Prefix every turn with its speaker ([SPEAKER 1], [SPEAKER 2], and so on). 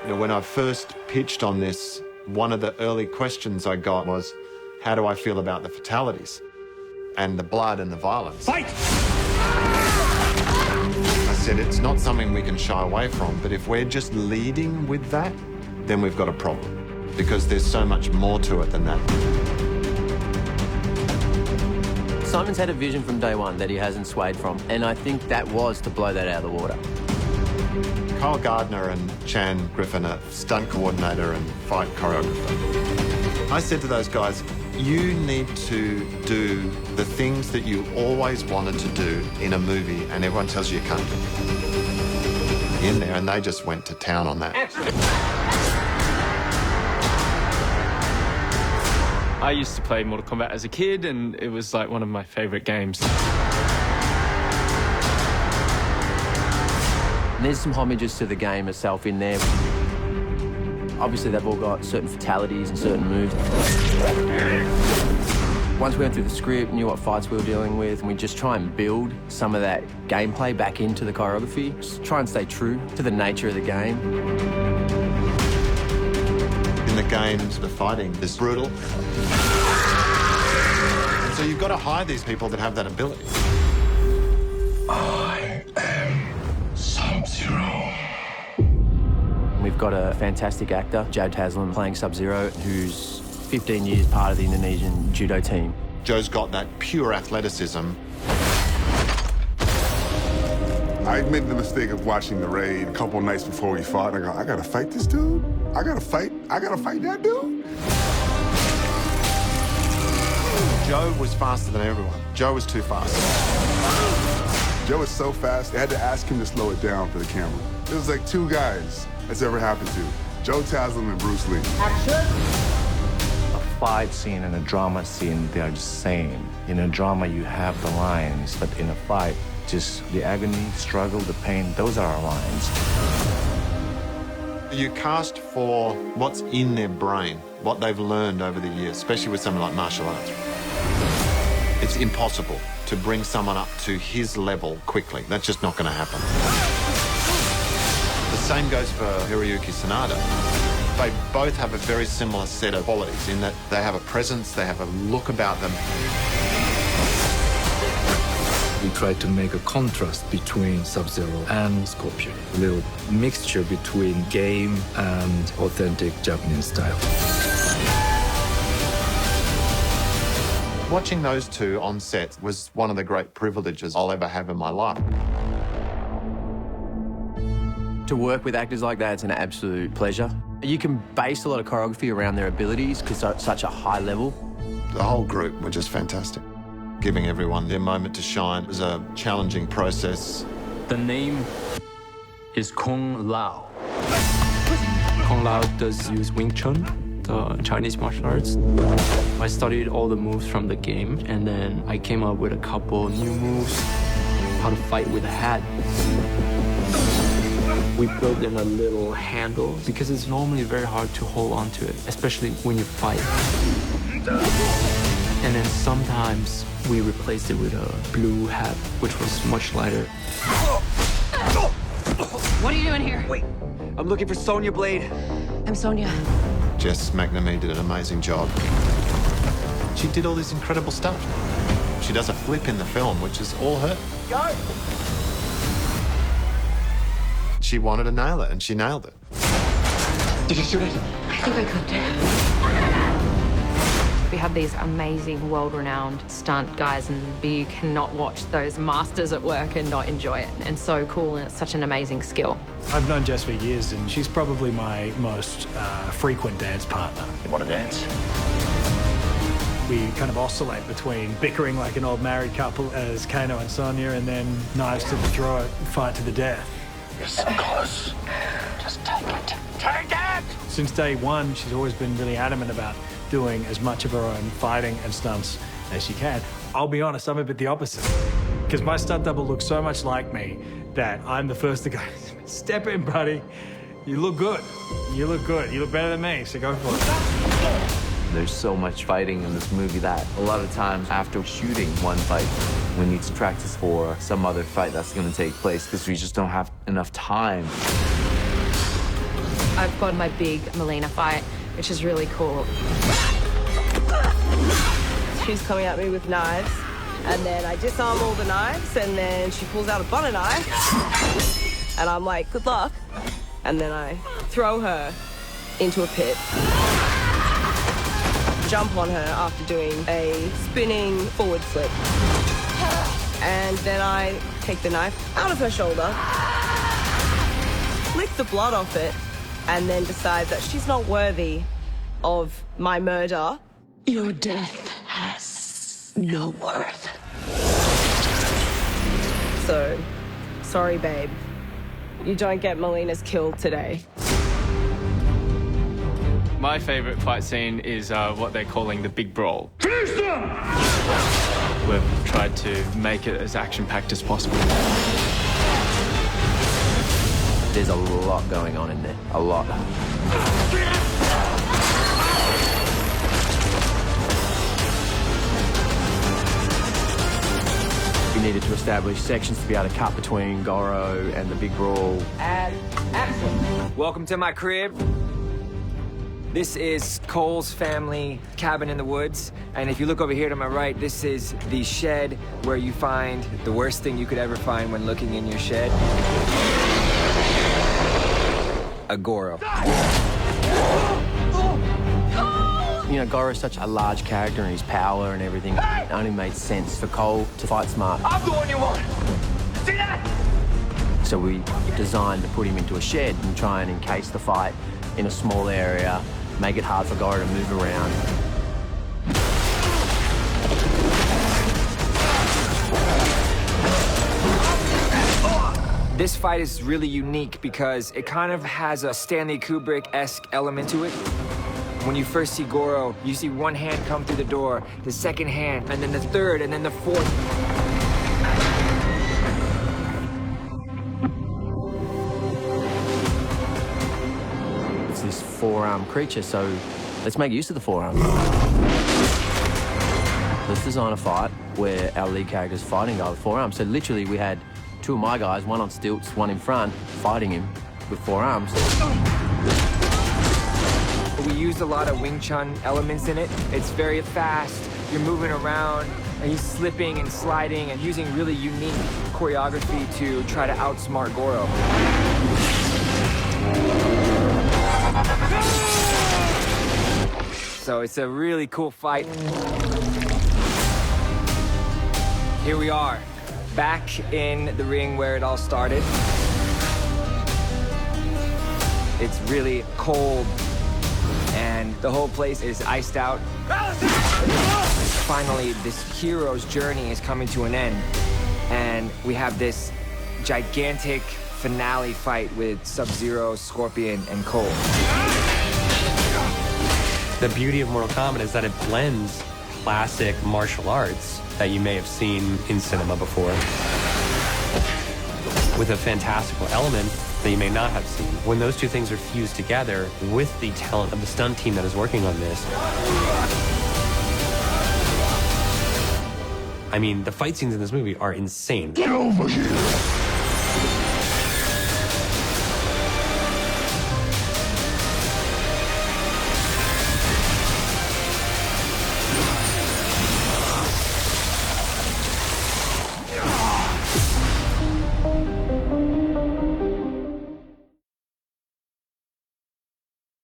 [SPEAKER 1] You know, when I first pitched on this, one of the early questions I got was, how do I feel about the fatalities and the blood and the violence?
[SPEAKER 2] Fight!
[SPEAKER 1] I said, it's not something we can shy away from, but if we're just leading with that, then we've got a problem, because there's so much more to it than that.
[SPEAKER 3] Simon's had a vision from day one that he hasn't swayed from, and I think that was to blow that out of the water.
[SPEAKER 1] Kyle Gardner and Chan Griffin are stunt coordinator and fight choreographer. I said to those guys, you need to do the things that you always wanted to do in a movie and everyone tells you you can't do. In there, and they just went to town on that.
[SPEAKER 4] I used to play Mortal Kombat as a kid, and it was like one of my favorite games.
[SPEAKER 3] And there's some homages to the game itself in there. Obviously, they've all got certain fatalities and certain moves. Once we went through the script, knew what fights we were dealing with, and we just try and build some of that gameplay back into the choreography. Just try and stay true to the nature of the game.
[SPEAKER 1] In the games, the fighting is brutal. And so you've got to hire these people that have that ability.
[SPEAKER 2] I am Sub-Zero.
[SPEAKER 3] We've got a fantastic actor, Jad Taslim, playing Sub-Zero, who's 15 years part of the Indonesian judo team.
[SPEAKER 1] Joe's got that pure athleticism.
[SPEAKER 5] I made the mistake of watching The Raid a couple nights before we fought, and I go, I gotta fight this dude? I gotta fight that dude?
[SPEAKER 1] Joe was faster than everyone. Joe was too fast.
[SPEAKER 5] Joe was so fast, they had to ask him to slow it down for the camera. It was like two guys that's ever happened to. Joe Taslim and Bruce Lee.
[SPEAKER 6] A fight scene and a drama scene, they are the same. In a drama, you have the lines, but in a fight, just the agony, struggle, the pain, those are our lines.
[SPEAKER 1] You cast for what's in their brain, what they've learned over the years, especially with something like martial arts. It's impossible to bring someone up to his level quickly. That's just not going to happen. The same goes for Hiroyuki Sanada. They both have a very similar set of qualities in that they have a presence, they have a look about them.
[SPEAKER 7] We tried to make a contrast between Sub-Zero and Scorpion. A little mixture between game and authentic Japanese style.
[SPEAKER 1] Watching those two on set was one of the great privileges I'll ever have in my life.
[SPEAKER 3] To work with actors like that, it's an absolute pleasure. You can base a lot of choreography around their abilities because they're at such a high level.
[SPEAKER 1] The whole group were just fantastic. Giving everyone their moment to shine was a challenging process.
[SPEAKER 4] The name is Kung Lao. Kung Lao does use Wing Chun, the Chinese martial arts. I studied all the moves from the game, and then I came up with a couple new moves, how to fight with a hat. We built in a little handle because it's normally very hard to hold on to it, especially when you fight. And then sometimes we replaced it with a blue hat, which was much lighter.
[SPEAKER 8] What are you doing here?
[SPEAKER 9] Wait, I'm looking for Sonya Blade.
[SPEAKER 8] I'm Sonya.
[SPEAKER 1] Jess McNamee did an amazing job. She did all this incredible stuff. She does a flip in the film, which is all her.
[SPEAKER 9] Go!
[SPEAKER 1] She wanted to nail it, and she nailed it.
[SPEAKER 9] Did you shoot it?
[SPEAKER 8] I think I cooked it. We have these amazing, world-renowned stunt guys, and you cannot watch those masters at work and not enjoy it. And so cool, and it's such an amazing skill.
[SPEAKER 10] I've known Jess for years, and she's probably my most frequent dance partner.
[SPEAKER 9] You want to dance?
[SPEAKER 10] We kind of oscillate between bickering like an old married couple as Kano and Sonya, and then knives to the throat, fight to the death.
[SPEAKER 9] You're so close. Just take it. Take it!
[SPEAKER 10] Since day one, she's always been really adamant about doing as much of her own fighting and stunts as she can. I'll be honest, I'm a bit the opposite. Because my stunt double looks so much like me that I'm the first to go, step in, buddy. You look good. You look good. You look better than me, so go for it.
[SPEAKER 6] There's so much fighting in this movie that a lot of times after shooting one fight, we need to practice for some other fight that's going to take place because we just don't have enough time.
[SPEAKER 8] I've got my big Melina fight, which is really cool.
[SPEAKER 11] She's coming at me with knives, and then I disarm all the knives, and then she pulls out a butter knife, and I'm like, good luck. And then I throw her into a pit, jump on her after doing a spinning forward flip, and then I take the knife out of her shoulder, lick the blood off it, and then decide that she's not worthy of my murder.
[SPEAKER 9] Your death has no worth.
[SPEAKER 11] So, sorry, babe. You don't get Melina's kill today.
[SPEAKER 12] My favorite fight scene is what they're calling the big brawl.
[SPEAKER 2] Finish them!
[SPEAKER 12] We've tried to make it as action-packed as possible.
[SPEAKER 3] There's a lot going on in there, a lot. We needed to establish sections to be able to cut between Goro and the big brawl.
[SPEAKER 13] And action. Welcome to my crib. This is Cole's family cabin in the woods. And if you look over here to my right, this is the shed where you find the worst thing you could ever find when looking in your shed. A Goro.
[SPEAKER 3] You know, Goro's such a large character and his power and everything. It only made sense for Cole to fight smart.
[SPEAKER 2] I'm the one you want. See that?
[SPEAKER 3] So we designed to put him into a shed and try and encase the fight in a small area, make it hard for Goro to move around.
[SPEAKER 13] This fight is really unique because it kind of has a Stanley Kubrick-esque element to it. When you first see Goro, you see one hand come through the door, the second hand, and then the third, and then the fourth.
[SPEAKER 3] It's this four-arm creature, so let's make use of the forearm. Let's design a fight where our lead character's fighting guy with forearms. So literally we had two of my guys, one on stilts, one in front, fighting him with forearms.
[SPEAKER 13] We used a lot of Wing Chun elements in it. It's very fast, you're moving around, and he's slipping and sliding and using really unique choreography to try to outsmart Goro. So it's a really cool fight. Here we are, back in the ring where it all started. It's really cold, and the whole place is iced out. Finally, this hero's journey is coming to an end, and we have this gigantic finale fight with Sub-Zero, Scorpion, and Cole.
[SPEAKER 14] The beauty of Mortal Kombat is that it blends classic martial arts that you may have seen in cinema before with a fantastical element that you may not have seen. When those two things are fused together with the talent of the stunt team that is working on this, I mean, the fight scenes in this movie are insane.
[SPEAKER 2] Get over here!